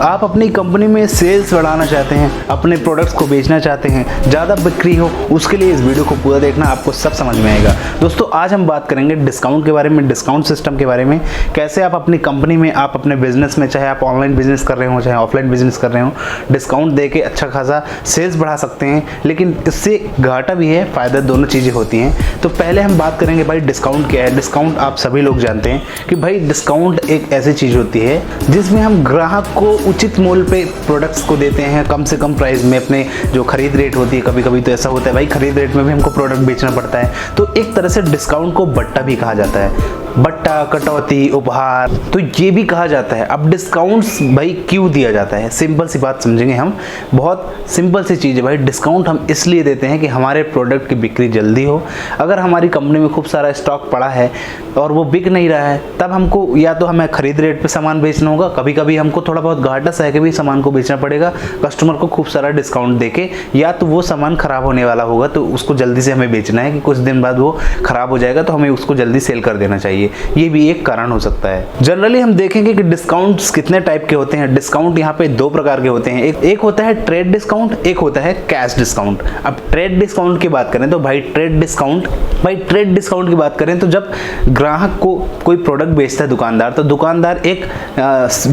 आप अपनी कंपनी में सेल्स बढ़ाना चाहते हैं, अपने प्रोडक्ट्स को बेचना चाहते हैं, ज़्यादा बिक्री हो, उसके लिए इस वीडियो को पूरा देखना, आपको सब समझ में आएगा। दोस्तों आज हम बात करेंगे डिस्काउंट के बारे में, डिस्काउंट सिस्टम के बारे में, कैसे आप अपनी कंपनी में, आप अपने बिजनेस में, चाहे आप ऑनलाइन बिजनेस कर रहे हो चाहे ऑफलाइन बिजनेस कर रहे हो, डिस्काउंट दे के अच्छा खासा सेल्स बढ़ा सकते हैं। लेकिन इससे घाटा भी है, फ़ायदा, दोनों चीज़ें होती हैं। तो पहले हम बात करेंगे भाई डिस्काउंट क्या है। डिस्काउंट आप सभी लोग जानते हैं कि भाई डिस्काउंट एक ऐसी चीज़ होती है जिसमें हम ग्राहक को उचित मूल्य पे प्रोडक्ट्स को देते हैं, कम से कम प्राइस में। अपने जो खरीद रेट होती है, कभी कभी तो ऐसा होता है भाई खरीद रेट में भी हमको प्रोडक्ट बेचना पड़ता है, तो एक तरह से डिस्काउंट को बट्टा भी कहा जाता है, बट्टा, कटौती, उपहार, तो ये भी कहा जाता है। अब डिस्काउंट्स भाई क्यों दिया जाता है, सिंपल सी बात समझेंगे हम, बहुत सिंपल सी चीज़ है भाई। डिस्काउंट हम इसलिए देते हैं कि हमारे प्रोडक्ट की बिक्री जल्दी हो। अगर हमारी कंपनी में खूब सारा स्टॉक पड़ा है और वो बिक नहीं रहा है, तब हमको या तो हमें खरीद रेट पे सामान बेचना होगा, कभी कभी हमको थोड़ा बहुत घाटा सह के भी सामान को बेचना पड़ेगा कस्टमर को खूब सारा डिस्काउंट देके, या तो वो सामान खराब होने वाला होगा तो उसको जल्दी से हमें बेचना है कि कुछ दिन बाद वो खराब हो जाएगा, तो हमें उसको जल्दी सेल कर देना चाहिए। ये भी एक कारण हो सकता है। जनरली हम देखेंगे कि डिस्काउंट्स कितने टाइप के होते हैं। डिस्काउंट यहाँ पे दो प्रकार के होते हैं, एक होता है ट्रेड डिस्काउंट, एक होता है कैश डिस्काउंट। अब ट्रेड डिस्काउंट की बात करें तो भाई ट्रेड डिस्काउंट की बात करें तो जब ग्राहक को कोई प्रोडक्ट बेचता है दुकानदार, तो दुकानदार एक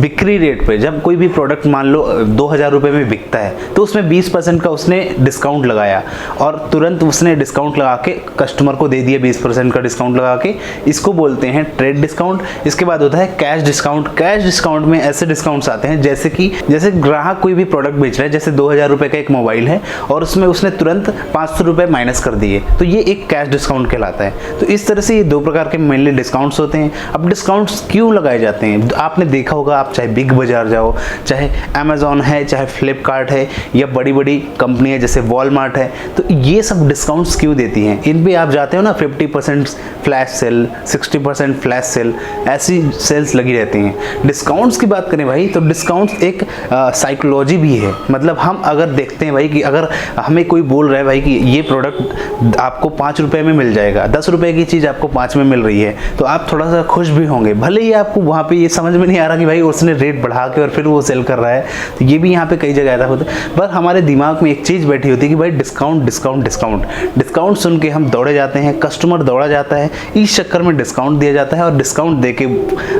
बिक्री रेट पे, जब कोई भी प्रोडक्ट मान लो 2000 रुपये में बिकता है, तो उसमें 20% का उसने डिस्काउंट लगाया और तुरंत उसने डिस्काउंट लगा के कस्टमर को दे दिया 20% का डिस्काउंट लगा के। इसको बोलते हैं ट्रेड डिस्काउंट। इसके बाद होता है कैश डिस्काउंट। कैश डिस्काउंट में ऐसे डिस्काउंट्स आते हैं जैसे ग्राहक कोई भी प्रोडक्ट बेच रहा है, जैसे 2000 रुपये का एक मोबाइल है और उसमें उसने तुरंत 500 रुपये माइनस कर दिए, तो ये एक कैश डिस्काउंट कहलाता है। तो इस तरह से ये दो प्रकार के मेनली डिस्काउंट्स होते हैं। अब डिस्काउंट्स क्यों लगाए जाते हैं, आपने देखा होगा, आप चाहे बिग बाजार जाओ, चाहे अमेजोन है, चाहे फ्लिपकार्ट है, या बड़ी बड़ी कंपनी है जैसे वॉलमार्ट है, तो ये सब डिस्काउंट्स क्यों देती हैं। इन पे आप जाते हो ना, 50% फ्लैश सेल, 60% फ्लैश सेल, ऐसी सेल्स लगी रहती हैं। डिस्काउंट्स की बात करें भाई तो डिस्काउंट्स एक साइकोलॉजी भी है। मतलब हम अगर देखते हैं भाई कि अगर हमें कोई बोल रहा है भाई कि ये प्रोडक्ट आपको 5 रुपये में मिल जाएगा, 10 रुपये की चीज़ आपको 5 में मिल रही है, तो आप थोड़ा सा खुश भी होंगे। भले ही आपको वहाँ पे ये समझ में नहीं आ रहा कि भाई उसने रेट बढ़ा के और फिर वो सेल कर रहा है, तो ये भी यहाँ पे कई जगह ऐसा होता है। पर हमारे दिमाग में एक चीज़ बैठी होती है कि भाई डिस्काउंट डिस्काउंट डिस्काउंट डिस्काउंट सुन के हम दौड़े जाते हैं, कस्टमर दौड़ा जाता है, इस चक्कर में डिस्काउंट दिया जाता है और डिस्काउंट देके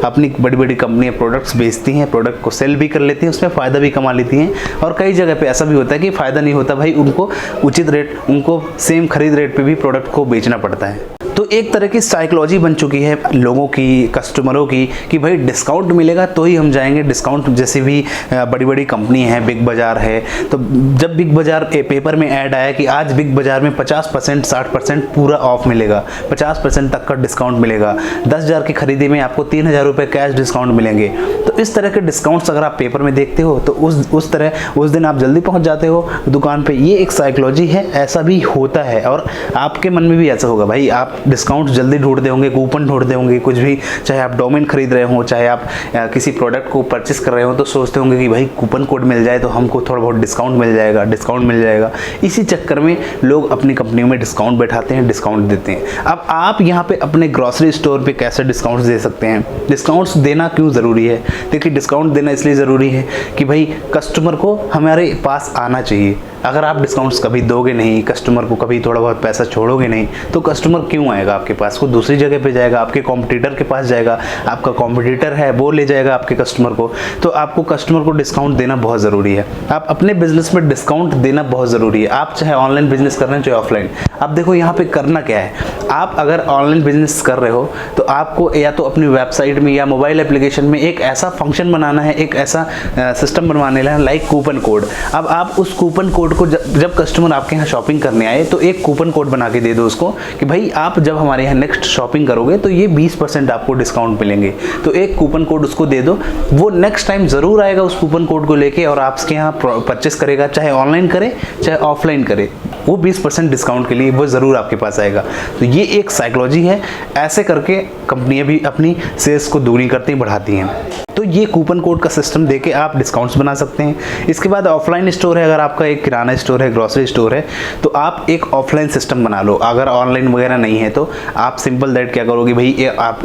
अपनी बड़ी बड़ी कंपनियां प्रोडक्ट्स बेचती हैं, प्रोडक्ट को सेल भी कर लेती हैं, उसमें फ़ायदा भी कमा लेती हैं। और कई जगह पे ऐसा भी होता है कि फ़ायदा नहीं होता भाई, उनको उचित रेट, उनको सेम खरीद रेट पे भी प्रोडक्ट को बेचना पड़ता है। तो एक तरह की साइकोलॉजी बन चुकी है लोगों की, कस्टमरों की, कि भाई डिस्काउंट मिलेगा तो ही हम जाएंगे। डिस्काउंट जैसे भी बड़ी बड़ी कंपनी है, बिग बाज़ार है, तो जब बिग बाज़ार पेपर में ऐड आया कि आज बिग बाज़ार में 50% 60% पूरा ऑफ मिलेगा, 50% तक का डिस्काउंट मिलेगा, 10,000 की खरीदी में आपको 3,000 रुपये कैश डिस्काउंट मिलेंगे, तो इस तरह के डिस्काउंट्स अगर आप पेपर में देखते हो तो उस दिन आप जल्दी पहुँच जाते हो दुकान पर। ये एक साइकोलॉजी है, ऐसा भी होता है और आपके मन में भी ऐसा होगा भाई, आप डिस्काउंट जल्दी ढूंढते होंगे, कूपन ढूंढते होंगे, कुछ भी, चाहे आप डोमेन खरीद रहे हो, चाहे आप किसी प्रोडक्ट को परचेस कर रहे हो, तो सोचते होंगे कि भाई कूपन कोड मिल जाए तो हमको थोड़ा बहुत डिस्काउंट मिल जाएगा। इसी चक्कर में लोग अपनी कंपनियों में डिस्काउंट बैठाते हैं, डिस्काउंट देते हैं। अब आप यहाँ पे अपने ग्रॉसरी स्टोर पे कैसे डिस्काउंट्स दे सकते हैं, डिस्काउंट्स देना क्यों ज़रूरी है। देखिए डिस्काउंट देना इसलिए ज़रूरी है कि भाई कस्टमर को हमारे पास आना चाहिए। अगर आप डिस्काउंट्स कभी दोगे नहीं, कस्टमर को कभी थोड़ा बहुत पैसा छोड़ोगे नहीं, तो कस्टमर क्यों आएगा आपके पास, वो दूसरी जगह पे जाएगा, आपके कॉम्पिटिटर के पास जाएगा, आपका कॉम्पिटिटर है वो ले जाएगा आपके कस्टमर को। तो आपको कस्टमर को डिस्काउंट देना बहुत ज़रूरी है। आप अपने बिजनेस में डिस्काउंट देना बहुत ज़रूरी है। आप चाहे ऑनलाइन बिजनेस कर रहे हैं चाहे ऑफलाइन। अब देखो यहाँ पे करना क्या है, आप अगर ऑनलाइन बिजनेस कर रहे हो तो आपको या तो अपनी वेबसाइट में या मोबाइल एप्लीकेशन में एक ऐसा फंक्शन बनाना है, एक ऐसा सिस्टम बनवाने है लाइक कूपन कोड। अब आप उस कूपन कोड को जब कस्टमर आपके यहाँ शॉपिंग करने आए तो एक कूपन कोड बना के दे दो उसको कि भाई आप जब हमारे यहाँ नेक्स्ट शॉपिंग करोगे तो ये 20% आपको डिस्काउंट मिलेंगे। तो एक कूपन कोड उसको दे दो, वो नेक्स्ट टाइम ज़रूर आएगा उस कूपन कोड को लेके और आपके यहाँ परचेस करेगा, चाहे ऑनलाइन करे चाहे ऑफलाइन करे, वो 20% डिस्काउंट के लिए वो ज़रूर आपके पास आएगा। तो ये एक साइकोलॉजी है, ऐसे करके कंपनियाँ भी अपनी सेल्स को दूनी करती बढ़ाती हैं। तो ये कूपन कोड का सिस्टम देके आप डिस्काउंट्स बना सकते हैं। इसके बाद ऑफलाइन स्टोर है, अगर आपका एक किराना स्टोर है, ग्रोसरी स्टोर है, तो आप एक ऑफलाइन सिस्टम बना लो। अगर ऑनलाइन वगैरह नहीं है तो आप सिंपल दैट क्या करोगे भाई, आप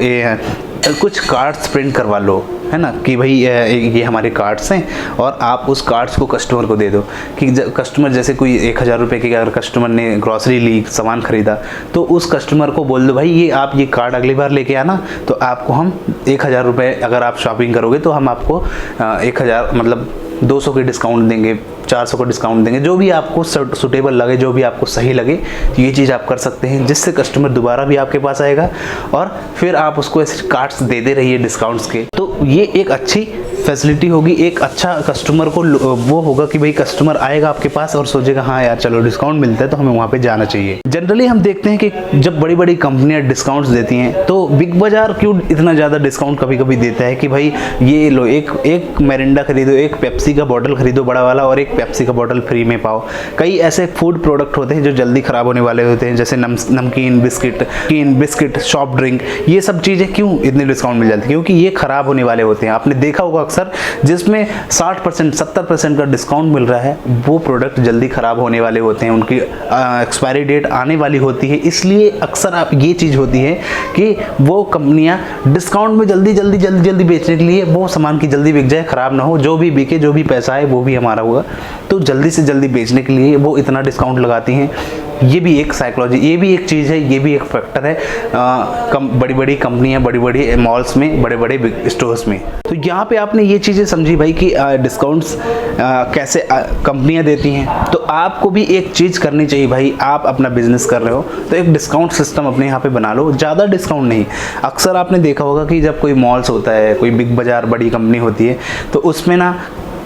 कुछ कार्ड्स प्रिंट करवा लो, है ना, कि भाई ये हमारे कार्ड्स हैं और आप उस कार्ड्स को कस्टमर को दे दो कि कस्टमर जैसे कोई 1000 रुपये के अगर कस्टमर ने ग्रॉसरी ली, सामान खरीदा, तो उस कस्टमर को बोल दो भाई ये आप ये कार्ड अगली बार लेके आना, तो आपको हम 1000 रुपये अगर आप शॉपिंग करोगे तो हम आपको 1000 मतलब 200 के डिस्काउंट देंगे, 400 का डिस्काउंट देंगे, जो भी आपको सूटेबल लगे, जो भी आपको सही लगे, ये चीज़ आप कर सकते हैं, जिससे कस्टमर दोबारा भी आपके पास आएगा और फिर आप उसको ऐसे कार्ड्स देते रहिए डिस्काउंट्स के। तो ये एक अच्छी फैसिलिटी होगी, एक अच्छा कस्टमर को वो होगा कि भाई कस्टमर आएगा आपके पास और सोचेगा हाँ यार चलो डिस्काउंट मिलता है तो हमें वहाँ पे जाना चाहिए। जनरली हम देखते हैं कि जब बड़ी बड़ी कंपनियां डिस्काउंट्स देती हैं तो बिग बाजार क्यों इतना ज़्यादा डिस्काउंट कभी कभी देता है कि भाई ये लो एक मिरिंडा खरीदो, एक पेप्सी का बॉटल खरीदो बड़ा वाला और एक पेप्सी का बॉटल फ्री में पाओ। कई ऐसे फूड प्रोडक्ट होते हैं जो जल्दी ख़राब होने वाले होते हैं, जैसे नमकीन, बिस्किट, सॉफ्ट ड्रिंक, ये सब चीज़ें क्यों इतने डिस्काउंट मिल जाती है? क्योंकि ये ख़राब होने वाले होते हैं। आपने देखा होगा अक्सर जिसमें 60% 70% का डिस्काउंट मिल रहा है वो प्रोडक्ट जल्दी ख़राब होने वाले होते हैं, उनकी एक्सपायरी डेट आने वाली होती है। इसलिए अक्सर आप ये चीज़ होती है कि वो कंपनियां डिस्काउंट में जल्दी बेचने के लिए वो सामान की जल्दी बिक जाए, ख़राब ना हो, जो भी बिके, जो भी पैसा है वो भी हमारा होगा, तो जल्दी से जल्दी बेचने के लिए वो इतना डिस्काउंट लगाती हैं। ये भी एक साइकोलॉजी, ये भी एक चीज़ है, ये भी एक फैक्टर है बड़ी बड़ी कंपनियां, बड़ी बड़ी मॉल्स में, बड़े बड़े स्टोर्स में। तो यहाँ पे आपने ये चीज़ें समझी भाई कि डिस्काउंट्स कैसे कंपनियां देती हैं। तो आपको भी एक चीज़ करनी चाहिए भाई, आप अपना बिजनेस कर रहे हो तो एक डिस्काउंट सिस्टम अपने यहाँ पे बना लो, ज़्यादा डिस्काउंट नहीं। अक्सर आपने देखा होगा कि जब कोई मॉल्स होता है, कोई बिग बाज़ार बड़ी कंपनी होती है, तो उसमें ना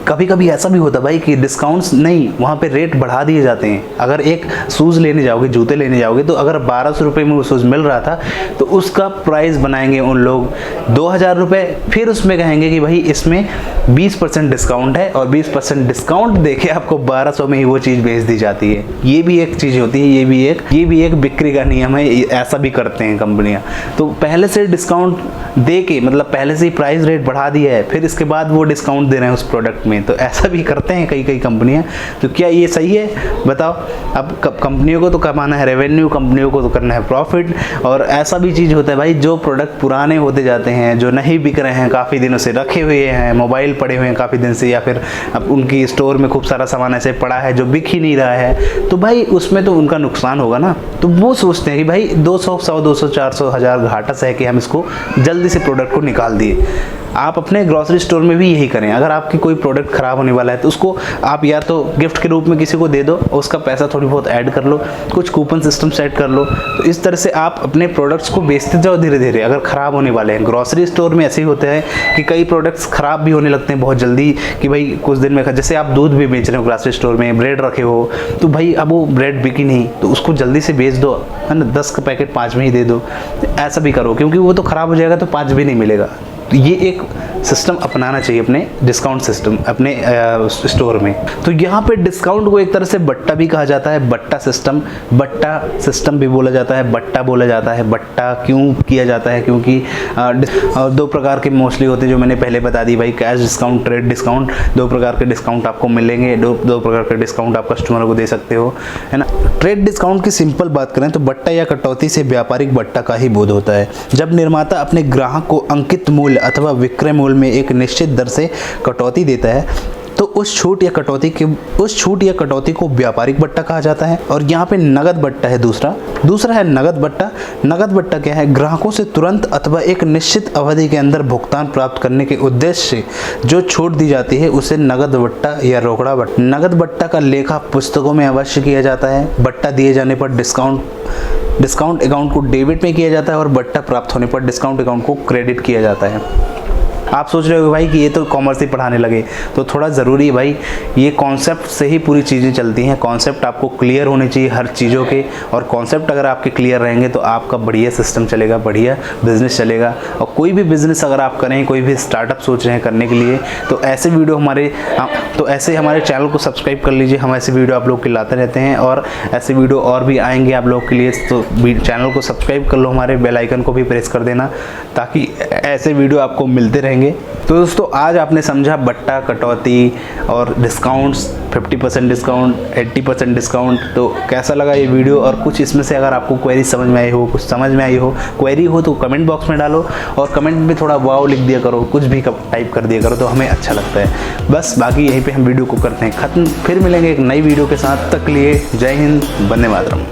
कभी कभी ऐसा भी होता है भाई कि डिस्काउंट्स नहीं, वहाँ पे रेट बढ़ा दिए जाते हैं। अगर एक शूज़ लेने जाओगे, जूते लेने जाओगे, तो अगर 1200 रुपये में वो शूज़ मिल रहा था तो उसका प्राइस बनाएंगे उन लोग 2000 रुपये, फिर उसमें कहेंगे कि भाई इसमें 20% डिस्काउंट है और 20% डिस्काउंट देके आपको 1200 में ही वो चीज़ बेच दी जाती है। ये भी एक चीज़ होती है, ये भी एक बिक्री का नियम है, ऐसा भी करते हैं कंपनियाँ। तो पहले से डिस्काउंट दे के, मतलब पहले से ही प्राइस रेट बढ़ा दिया है, फिर इसके बाद वो डिस्काउंट दे रहे हैं उस प्रोडक्ट में, तो ऐसा भी करते हैं कई कंपनियां। तो क्या ये सही है बताओ? अब कंपनियों को तो कमाना है रेवेन्यू, कंपनियों को तो करना है प्रॉफिट। और ऐसा भी चीज़ होता है भाई, जो प्रोडक्ट पुराने होते जाते हैं, जो नहीं बिक रहे हैं, काफ़ी दिनों से रखे हुए हैं, मोबाइल पड़े हुए हैं काफ़ी दिन से, या फिर अब उनकी स्टोर में खूब सारा सामान ऐसे पड़ा है जो बिक ही नहीं रहा है, तो भाई उसमें तो उनका नुकसान होगा ना। तो वो सोचते हैं कि भाई 200, 100, 200, 400, 1000 घाटा सह के हम इसको जल्दी से प्रोडक्ट को निकाल दिए। आप अपने ग्रॉसरी स्टोर में भी यही करें। अगर आपकी कोई प्रोडक्ट ख़राब होने वाला है तो उसको आप या तो गिफ्ट के रूप में किसी को दे दो, उसका पैसा थोड़ी बहुत ऐड कर लो, कुछ कूपन सिस्टम सेट कर लो। तो इस तरह से आप अपने प्रोडक्ट्स को बेचते जाओ धीरे धीरे, अगर ख़राब होने वाले हैं। ग्रॉसरी स्टोर में ऐसे ही होता है कि कई प्रोडक्ट्स ख़राब भी होने लगते हैं बहुत जल्दी, कि भाई कुछ दिन में, जैसे आप दूध भी बेच रहे हो ग्रॉसरी स्टोर में, ब्रेड रखे हो, तो भाई अब वो ब्रेड बिकी नहीं तो उसको जल्दी से बेच दो, है ना, 10 का पैकेट 5 में ही दे दो। ऐसा भी करो, क्योंकि वो तो ख़राब हो जाएगा तो 5 भी नहीं मिलेगा। तो ये एक सिस्टम अपनाना चाहिए अपने डिस्काउंट सिस्टम अपने स्टोर में। तो यहाँ पे डिस्काउंट को एक तरह से बट्टा भी कहा जाता है, बट्टा सिस्टम भी बोला जाता है, बट्टा बोला जाता है। बट्टा क्यों किया जाता है? क्योंकि 2 प्रकार के मोस्टली होते हैं जो मैंने पहले बता दी भाई, कैश डिस्काउंट, ट्रेड डिस्काउंट। 2 प्रकार के डिस्काउंट आपको मिलेंगे, 2 प्रकार के डिस्काउंट आप कस्टमर को दे सकते हो, है ना। ट्रेड डिस्काउंट की सिंपल बात करें तो बट्टा या कटौती से व्यापारिक बट्टा का ही बोध होता है। जब निर्माता अपने ग्राहक को अंकित मूल्य अथवा विक्रय मूल्य में एक निश्चित दर से कटौती देता है तो उस छूट या कटौती को व्यापारिक बट्टा कहा जाता है। और यहाँ पे नगद बट्टा है दूसरा है नगद बट्टा। नगद बट्टा क्या है? ग्राहकों से तुरंत अथवा एक निश्चित अवधि के अंदर भुगतान प्राप्त करने के उद्देश्य से जो छूट दी जाती है उसे नगद बट्टा या रोकड़ा बट्टा। नगद बट्टा का लेखा पुस्तकों में अवश्य किया जाता है। बट्टा दिए जाने पर डिस्काउंट अकाउंट को डेबिट में किया जाता है और बट्टा प्राप्त होने पर डिस्काउंट अकाउंट को क्रेडिट किया जाता है। आप सोच रहे हो भाई कि ये तो कॉमर्स ही पढ़ाने लगे, तो थोड़ा ज़रूरी है भाई, ये कॉन्सेप्ट से ही पूरी चीज़ें चलती हैं। कॉन्सेप्ट आपको क्लियर होने चाहिए हर चीज़ों के, और कॉन्सेप्ट अगर आपके क्लियर रहेंगे तो आपका बढ़िया सिस्टम चलेगा, बढ़िया बिजनेस चलेगा। और कोई भी बिज़नेस अगर आप करें, कोई भी स्टार्टअप सोच रहे हैं करने के लिए, तो ऐसे वीडियो हमारे चैनल को सब्सक्राइब कर लीजिए। हम ऐसे वीडियो आप लोग के लाते रहते हैं और ऐसे वीडियो और भी आएंगे आप लोग के लिए। तो चैनल को सब्सक्राइब कर लो, हमारे बेल आइकन को भी प्रेस कर देना ताकि ऐसे वीडियो आपको मिलते रहेंगे। तो दोस्तों आज आपने समझा बट्टा, कटौती और डिस्काउंट्स, 50% डिस्काउंट, 80% डिस्काउंट। तो कैसा लगा ये वीडियो, और कुछ इसमें से अगर आपको क्वेरी समझ में आई हो, कुछ समझ में आई हो, क्वेरी हो तो कमेंट बॉक्स में डालो, और कमेंट में थोड़ा वाव लिख दिया करो, कुछ भी टाइप कर दिया करो, तो हमें अच्छा लगता है। बस बाकी यहीं पे हम वीडियो को करते हैं ख़त्म। फिर मिलेंगे एक नई वीडियो के साथ, तक लिए जय हिंद, वंदे मातरम।